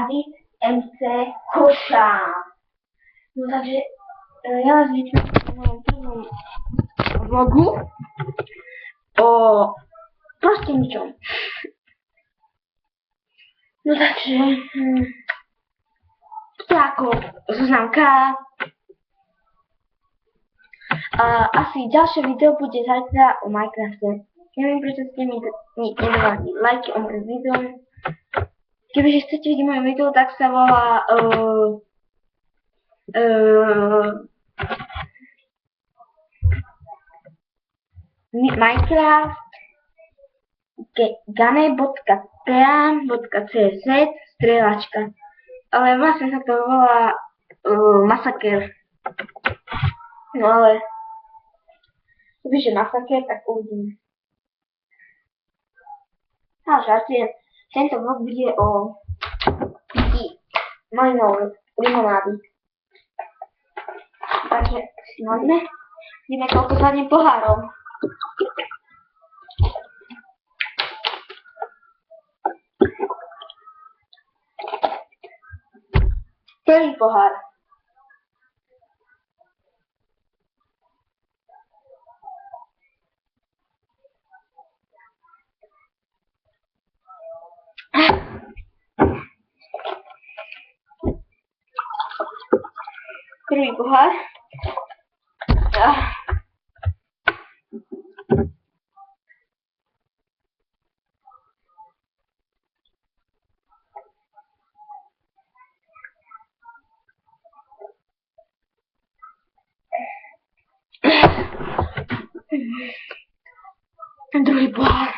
vy MC Koša. No takže ja vás vítam v mojom prvom vlogu o proste ničom. No takže ako zoznamka. Asi ďalšie video bude zajtra o Minecrafte. Neviem, prečo ste mi nedávali lajky o mojom videu. Kebyže chcete vidieť moje video, tak sa volá Minecraft gane.team.cz strieľačka. Ale vlastne sa to volá Masaker. No ale kebyže Masaker, tak uvidíme. Žartujem. Tento vlog bude o pití malinovej limonády. Takže si nalíme. Vidíme, koľko zvládnem pohárov. Prvý pohár. Prvý pohár. Druhý pohár.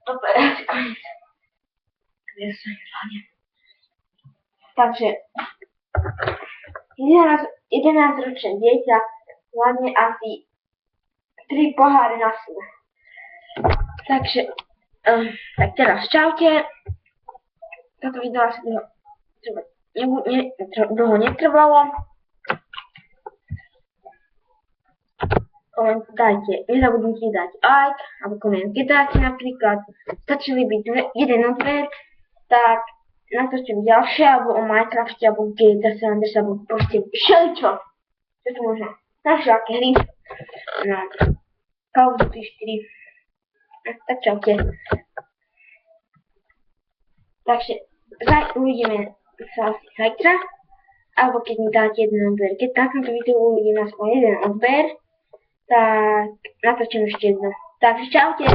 Dobre, koniec. Takže 11-ročné dieťa zvládne asi 3 poháre na sebe. Takže, tak teraz čaute. Toto video asi dlho netrvalo. Dajte, nezabudnite dať like, alebo koment, keď dáte napríklad, stačili byť jeden odber, tak natočím ďalšie, alebo o Minecrafte, alebo GTA San Andreas, alebo proste všeličo, čo tu možno, na všelaké hry, no, Call of Duty 4, tak čaute. Takže, uvidíme sa asi zajtra, alebo keď mi dáte jeden odber, keď na tomto videu uvidím aspoň jeden odber, tak natočím ešte jedno. Takže čaute.